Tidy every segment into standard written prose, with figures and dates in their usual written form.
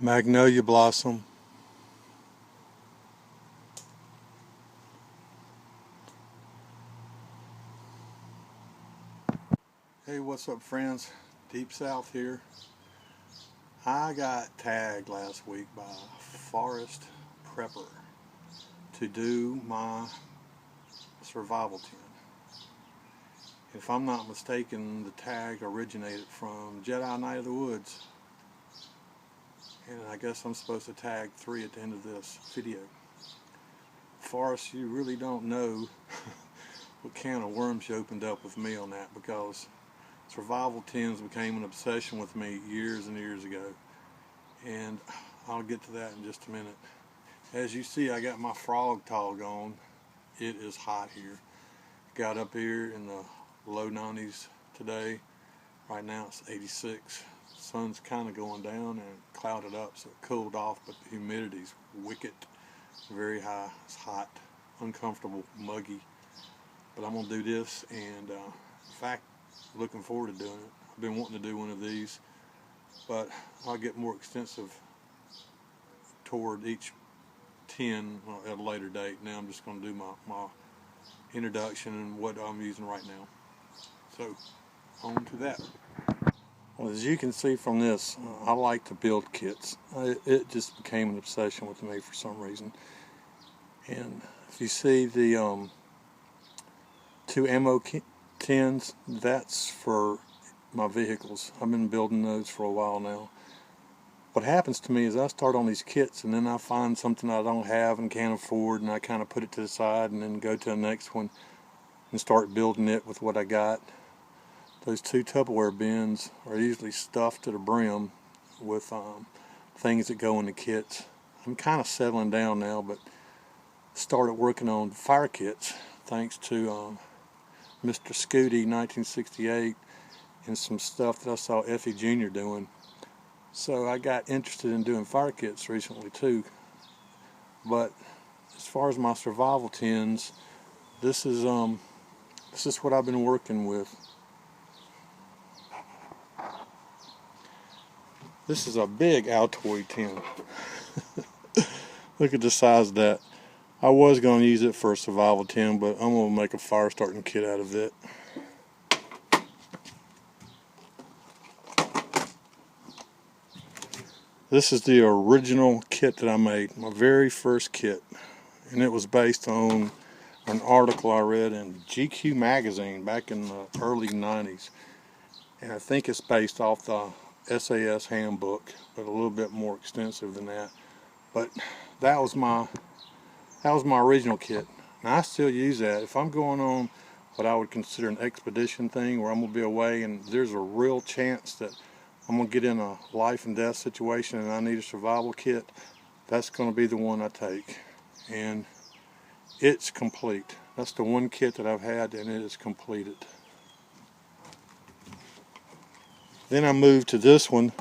Magnolia blossom. Hey, what's up, friends? Deep South here. I got tagged last week by Forest Prepper to do my survival tin. If I'm not mistaken, the tag originated from Jedi Knight of the Woods. And I guess I'm supposed to tag 3 at the end of this video. Forrest, you really don't know what can of worms you opened up with me on that, because survival tins became an obsession with me years and years ago. And I'll get to that in just a minute. As you see, I got my frog tog on. It is hot here. Got up here in the low 90s today. Right now it's 86. Sun's kind of going down and clouded up, so it cooled off, but the humidity's wicked, very high. It's hot, uncomfortable, muggy. But I'm gonna do this, and in fact, looking forward to doing it. I've been wanting to do one of these, but I'll get more extensive toward each tin at a later date. Now I'm just going to do my introduction and what I'm using right now. So, on to that. Well, as you can see from this, I like to build kits. It just became an obsession with me for some reason. And if you see the 2 ammo tins, that's for my vehicles. I've been building those for a while now. What happens to me is I start on these kits, and then I find something I don't have and can't afford, and I kind of put it to the side and then go to the next one and start building it with what I got. Those 2 Tupperware bins are usually stuffed to the brim with things that go in the kits. I'm kind of settling down now, but started working on fire kits thanks to Mr. Scooty 1968 and some stuff that I saw Effie Jr. doing. So I got interested in doing fire kits recently too. But as far as my survival tins, this is what I've been working with. This is a big Altoid tin. Look at the size of that. I was going to use it for a survival tin, but I'm going to make a fire starting kit out of it. This is the original kit that I made, my very first kit. And it was based on an article I read in GQ magazine back in the early 90s. And I think it's based off the SAS handbook, but a little bit more extensive than that. But that was my original kit. And I still use that. If I'm going on what I would consider an expedition thing, where I'm going to be away and there's a real chance that I'm going to get in a life and death situation and I need a survival kit, that's going to be the one I take. And it's complete. That's the one kit that I've had, and it is completed. Then I moved to this one,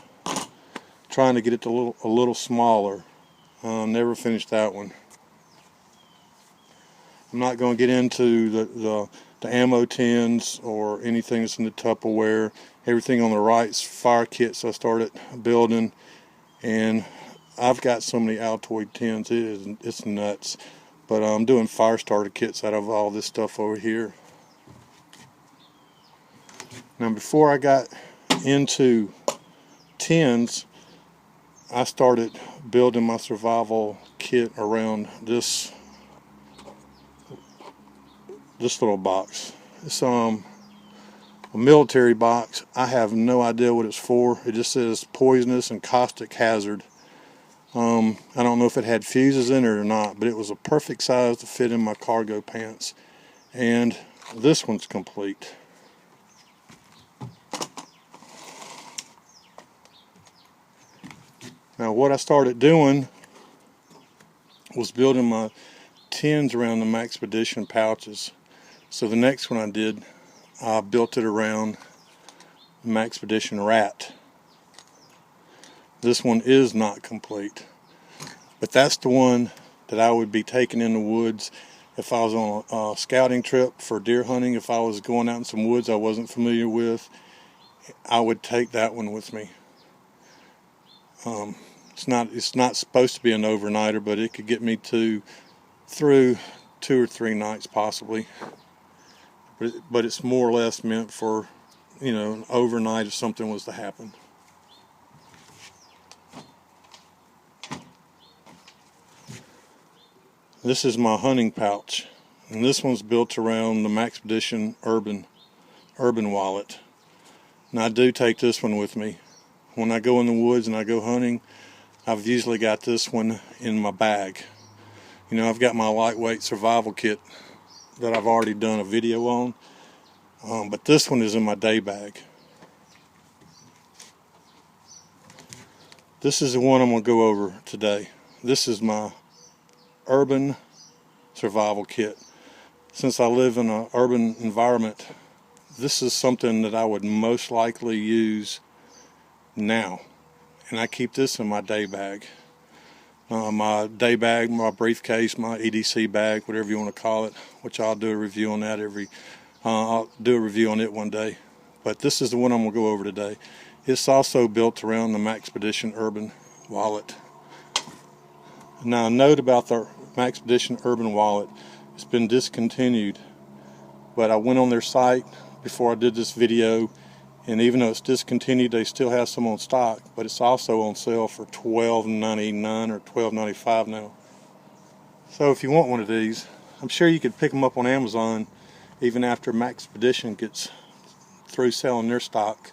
trying to get it to a little smaller. Never finished that one. I'm not going to get into the ammo tins or anything that's in the Tupperware. Everything on the right's fire kits I started building, and I've got so many Altoid tins, it's nuts. But I'm doing fire starter kits out of all this stuff over here. Now, before I got into tins, I started building my survival kit around this little box. It's a military box. I have no idea what it's for. It just says poisonous and caustic hazard. I don't know if it had fuses in it or not, but it was a perfect size to fit in my cargo pants. And this one's complete. Now, what I started doing was building my tins around the Maxpedition pouches. So the next one I did, I built it around the Maxpedition rat. This one is not complete, but that's the one that I would be taking in the woods if I was on a scouting trip for deer hunting. If I was going out in some woods I wasn't familiar with, I would take that one with me. It's not supposed to be an overnighter, but it could get me through 2 or 3 nights possibly. But it's more or less meant for, you know, an overnight if something was to happen. This is my hunting pouch, and this one's built around the Maxpedition Urban wallet. And I do take this one with me. When I go in the woods and I go hunting, I've usually got this one in my bag. You know, I've got my lightweight survival kit that I've already done a video on, but this one is in my day bag. This is the one I'm going to go over today. This is my urban survival kit. Since I live in an urban environment, this is something that I would most likely use now. And I keep this in my day bag. My day bag, my briefcase, my EDC bag, whatever you want to call it, which I'll do a review on that I'll do a review on it one day. But this is the one I'm going to go over today. It's also built around the Maxpedition Urban wallet. Now, a note about the Maxpedition Urban wallet. It's been discontinued, but I went on their site before I did this video, and even though it's discontinued, they still have some on stock, but it's also on sale for $12.99 or $12.95 now. So if you want one of these, I'm sure you could pick them up on Amazon even after Maxpedition gets through selling their stock.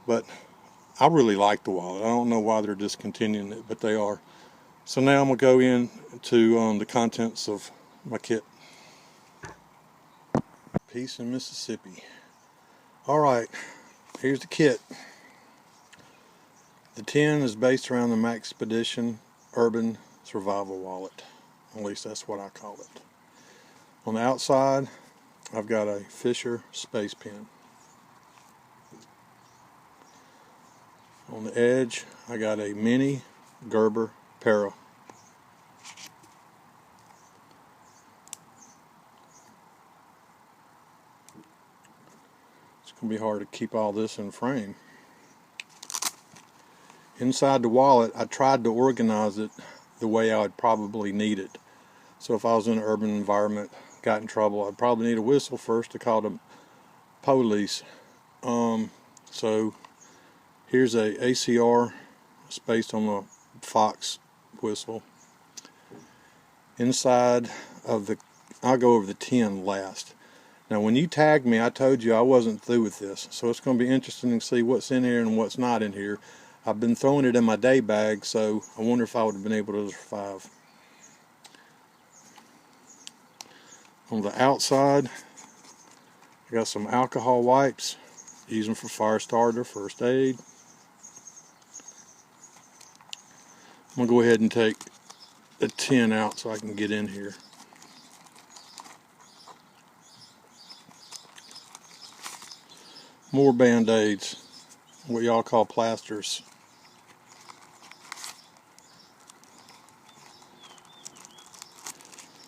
But I really like the wallet. I don't know why they're discontinuing it, but they are. So now I'm going to go into the contents of my kit. Peace in Mississippi. Alright, here's the kit. The tin is based around the Maxpedition Urban Survival Wallet. At least that's what I call it. On the outside, I've got a Fisher Space Pen. On the edge, I got a mini Gerber Para. It's going to be hard to keep all this in frame. Inside the wallet, I tried to organize it the way I would probably need it. So if I was in an urban environment, got in trouble, I'd probably need a whistle first to call the police. So here's a ACR. It's based on the Fox whistle. Inside of the, I'll go over the tin last. Now when you tagged me, I told you I wasn't through with this, so it's going to be interesting to see what's in here and what's not in here. I've been throwing it in my day bag, so I wonder if I would have been able to survive. On the outside, I got some alcohol wipes. Use them for fire starter, first aid. I'm going to go ahead and take the tin out so I can get in here. More band-aids, what y'all call plasters.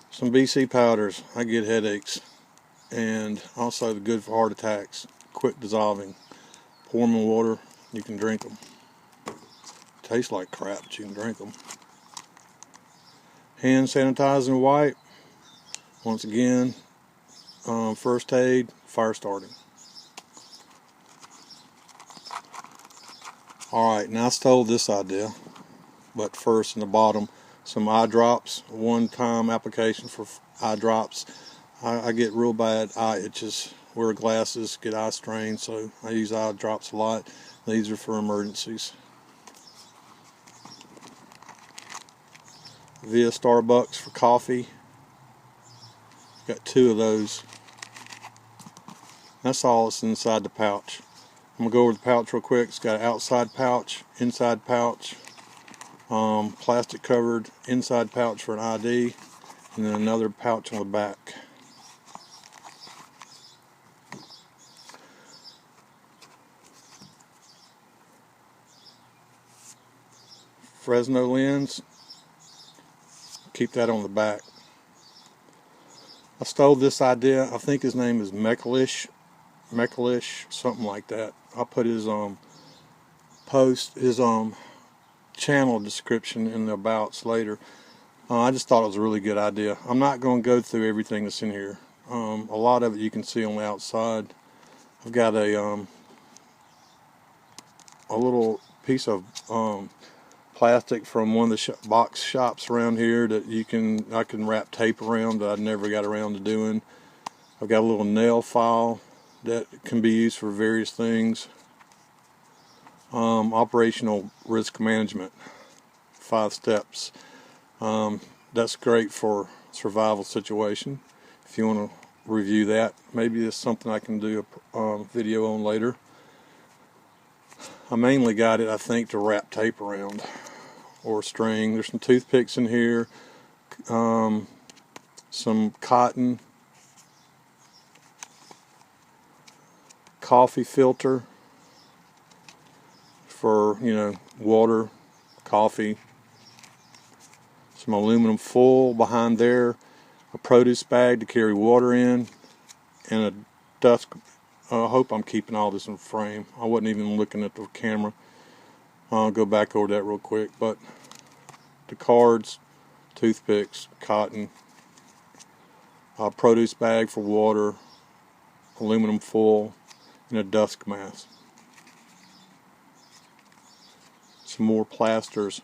Some BC powders. I get headaches, and also good for heart attacks. Quick dissolving. Pour them in water, you can drink them. Taste like crap, but you can drink them. Hand sanitizing wipe. Once again, first aid, fire starting. Alright, now I stole this idea, but first in the bottom, some eye drops, one-time application for eye drops. I get real bad eye itches, wear glasses, get eye strain, so I use eye drops a lot. These are for emergencies. Via Starbucks for coffee. Got 2 of those. That's all that's inside the pouch. I'm going to go over the pouch real quick. It's got an outside pouch, inside pouch, plastic covered inside pouch for an ID, and then another pouch on the back. Fresno lens, keep that on the back. I stole this idea, I think his name is Mekalish, something like that. I'll put his post, his channel description in the abouts later. I just thought it was a really good idea. I'm not going to go through everything that's in here. A lot of it you can see on the outside. I've got a little piece of plastic from one of the box shops around here that I can wrap tape around that I never got around to doing. I've got a little nail file that can be used for various things. Operational risk management, 5 steps. That's great for survival situation. If you want to review that, maybe it's something I can do a video on later. I mainly got it, I think, to wrap tape around or string. There's some toothpicks in here, some cotton, coffee filter for, water, coffee, some aluminum foil behind there, a produce bag to carry water in, and a dust. I hope I'm keeping all this in frame. I wasn't even looking at the camera. I'll go back over that real quick. But the cards, toothpicks, cotton, a produce bag for water, aluminum foil, and a dust mask. Some more plasters.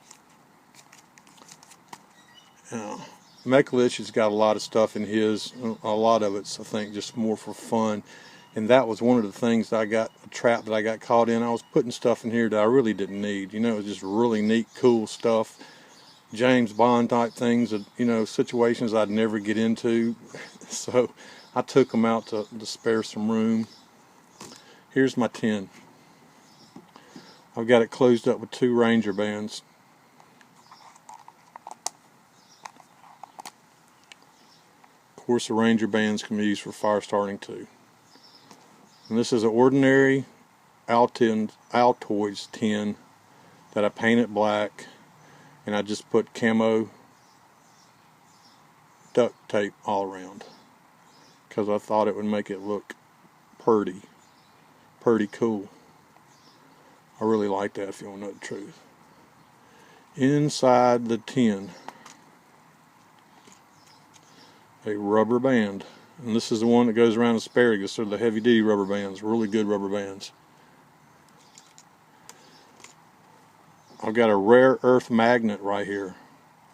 Mekulich has got a lot of stuff in his. A lot of it's, I think, just more for fun. And that was one of the things that a trap that I got caught in. I was putting stuff in here that I really didn't need. It was just really neat, cool stuff. James Bond type things, situations I'd never get into. So I took them out to spare some room. Here's my tin. I've got it closed up with 2 Ranger bands. Of course, the Ranger bands can be used for fire starting too. And this is an ordinary Altoids tin that I painted black, and I just put camo duct tape all around because I thought it would make it look pretty cool. I really like that, if you want to know the truth. Inside the tin, a rubber band. And this is the one that goes around asparagus. They're the heavy duty rubber bands, really good rubber bands. I've got a rare earth magnet right here.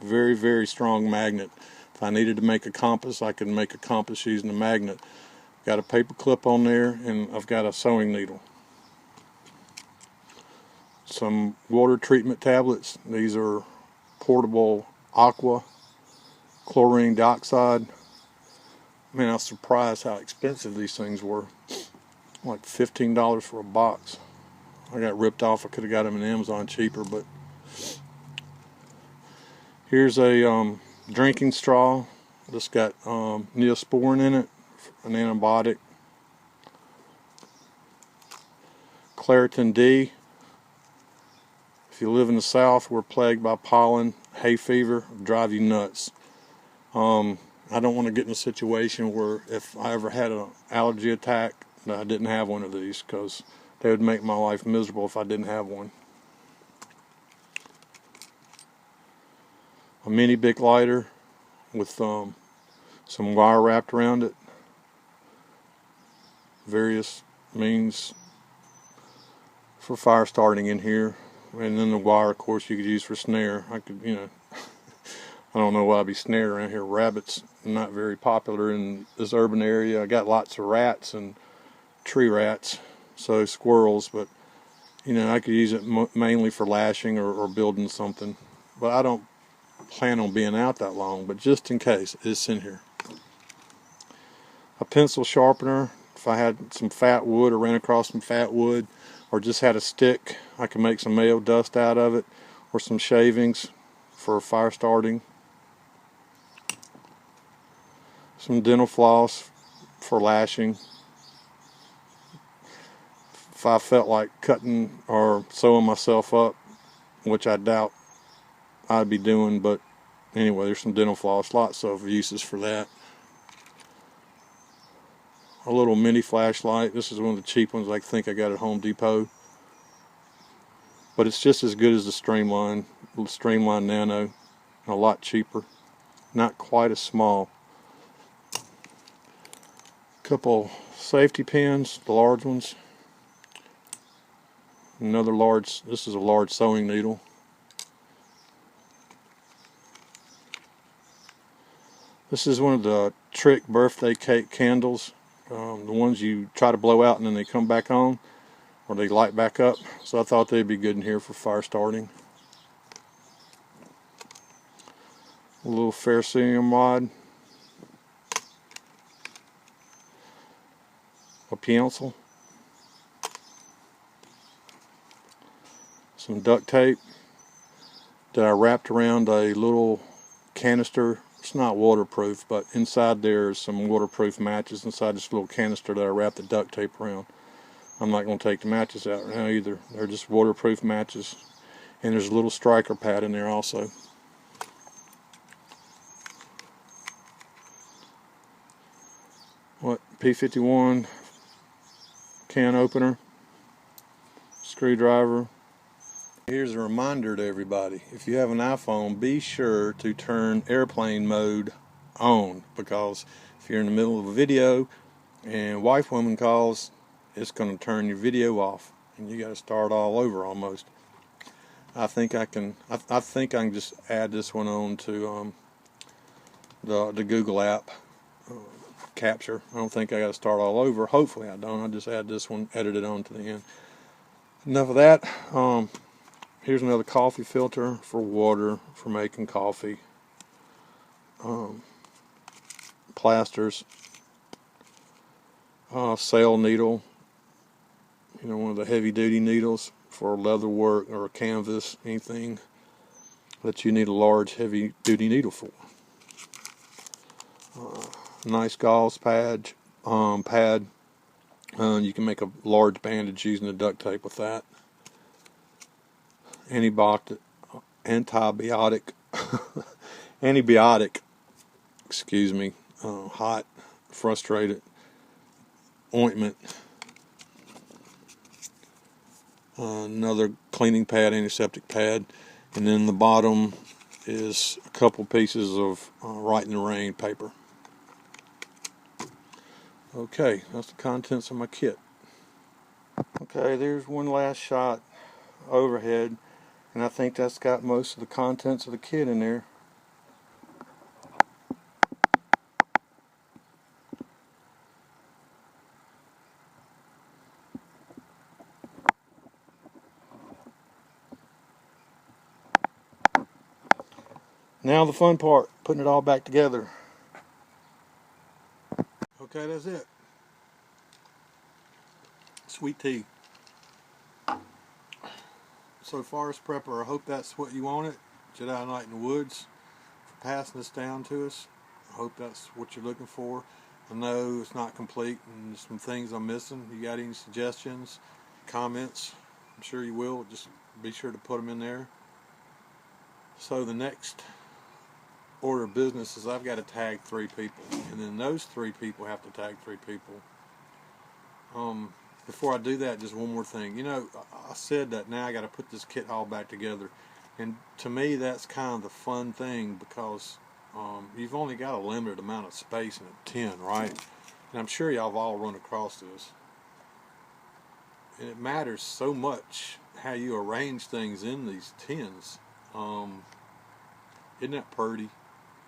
Very, very strong magnet. If I needed to make a compass, I could make a compass using a magnet. Got a paper clip on there, and I've got a sewing needle. Some water treatment tablets. These are portable aqua chlorine dioxide. Man, I was surprised how expensive these things were. Like $15 for a box. I got ripped off. I could have got them on Amazon cheaper, but here's a drinking straw. This got Neosporin in it, an antibiotic. Claritin D. If you live in the South, we're plagued by pollen, hay fever, drive you nuts. I don't want to get in a situation where if I ever had an allergy attack that I didn't have one of these, because they would make my life miserable if I didn't have one. A mini Bic lighter with some wire wrapped around it. Various means for fire starting in here. And then the wire, of course, you could use for snare. I could, I don't know why I'd be snared around here. Rabbits are not very popular in this urban area. I got lots of rats and tree rats, so squirrels, but I could use it mainly for lashing or building something. But I don't plan on being out that long, but just in case, it's in here. A pencil sharpener. If I had some fat wood or ran across some fat wood, or just had a stick, I could make some mayo dust out of it, or some shavings for fire starting. Some dental floss for lashing. If I felt like cutting or sewing myself up, which I doubt I'd be doing, but anyway, there's some dental floss, lots of uses for that. A little mini flashlight. This is one of the cheap ones I think I got at Home Depot. but it's just as good as the Streamline Nano, a lot cheaper, not quite as small. Couple safety pins, the large ones. Another large, this is a large sewing needle. This is one of the Trick birthday cake candles, the ones you try to blow out and then they come back on, or they light back up. So I thought they'd be good in here for fire starting. A little ferrocerium rod, a pencil, some duct tape that I wrapped around a little canister. It's not waterproof, but inside there's some waterproof matches inside this little canister that I wrapped the duct tape around. I'm not going to take the matches out right now either. They're just waterproof matches. And there's a little striker pad in there also. P51 can opener, screwdriver. Here's a reminder to everybody, if you have an iPhone, be sure to turn airplane mode on, because if you're in the middle of a video and wife woman calls, it's going to turn your video off and you got to start all over almost. I think I can just add this one on to the Google app capture. I don't think I got to start all over. Hopefully I don't. I'll just add this one, edit it on to the end. Enough of that. Here's another coffee filter for water, for making coffee. Plasters. Sail needle. You know, one of the heavy duty needles for leather work or canvas, anything that you need a large heavy duty needle for. Nice gauze pad. You can make a large bandage using the duct tape with that. Antibiotic, hot, frustrated ointment. Another cleaning pad, antiseptic pad, and then the bottom is a couple pieces of Write in the Rain paper. Okay, that's the contents of my kit. Okay, there's one last shot overhead, and I think that's got most of the contents of the kit in there. Now the fun part, putting it all back together. Okay, that's it. Sweet tea. So Forest Prepper, I hope that's what you wanted. Jedi Knight in the Woods, for passing this down to us. I hope that's what you're looking for. I know it's not complete and there's some things I'm missing. You got any suggestions, comments? I'm sure you will. Just be sure to put them in there. So the next order of business is I've got to tag 3 people, and then those 3 people have to tag 3 people. Before I do that, just one more thing. You know, I said that now I got to put this kit all back together, and to me that's kind of the fun thing, because you've only got a limited amount of space in a tin, right? And I'm sure y'all have all run across this, and it matters so much how you arrange things in these tins. Isn't that pretty?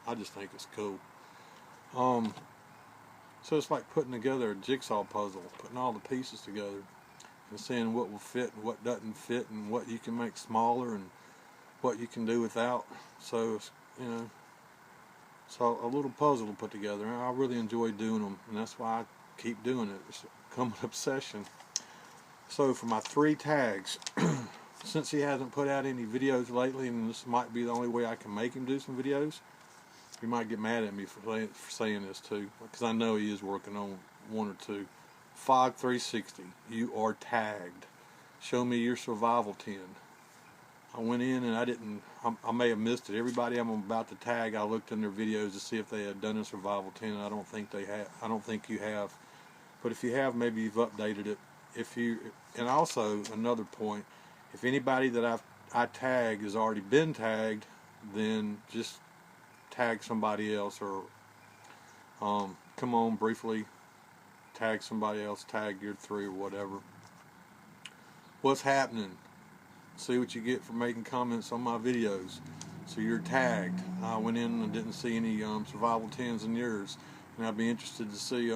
I just think it's cool. So it's like putting together a jigsaw puzzle, putting all the pieces together and seeing what will fit and what doesn't fit, and what you can make smaller and what you can do without. So, you know, so a little puzzle to put together. I really enjoy doing them, and that's why I keep doing it. It's become an obsession. So for my 3 tags, since he hasn't put out any videos lately, and this might be the only way I can make him do some videos, he might get mad at me for saying this too, because I know he is working on 1 or 2. Fog 360, you are tagged. Show me your survival tin. I went in and I may have missed it. Everybody I'm about to tag, I looked in their videos to see if they had done a survival tin. I don't think they have. I don't think you have. But if you have, maybe you've updated it. And also another point, If anybody that I tag has already been tagged, then just tag somebody else, or come on briefly, tag somebody else, tag your 3 or whatever. What's happening? See what you get for making comments on my videos. So you're tagged. I went in and didn't see any survival 10s in yours, and I'd be interested to see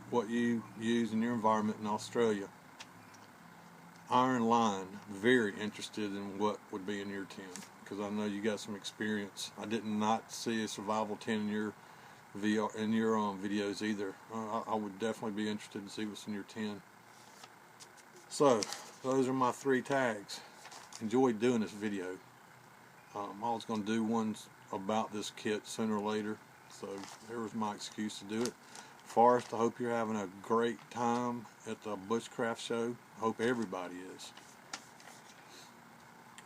what you use in your environment in Australia. Iron Line, very interested in what would be in your 10, because I know you got some experience. I did not see a survival 10 in your videos either. I would definitely be interested to see what's in your 10. So those are my 3 tags. Enjoyed doing this video. I was going to do ones about this kit sooner or later, so there was my excuse to do it. Forrest, I hope you're having a great time at the Bushcraft show. I hope everybody is.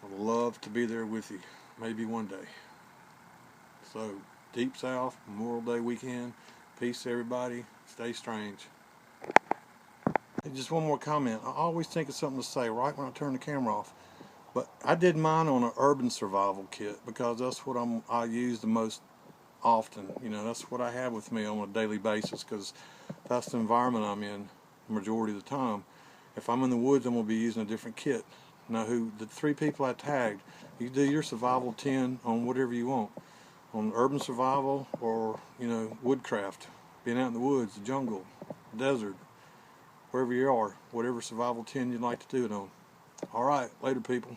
I would love to be there with you, maybe one day. So, Deep South, Memorial Day weekend. Peace, everybody. Stay strange. And just one more comment. I always think of something to say right when I turn the camera off. But I did mine on an urban survival kit because that's what I use the most often. You know, that's what I have with me on a daily basis, because that's the environment I'm in the majority of the time. If I'm in the woods, I'm going to be using a different kit. Now, the 3 people I tagged, you do your survival 10 on whatever you want, on urban survival or, you know, woodcraft, being out in the woods, the jungle, desert, wherever you are, whatever survival 10 you'd like to do it on. All right, later, people.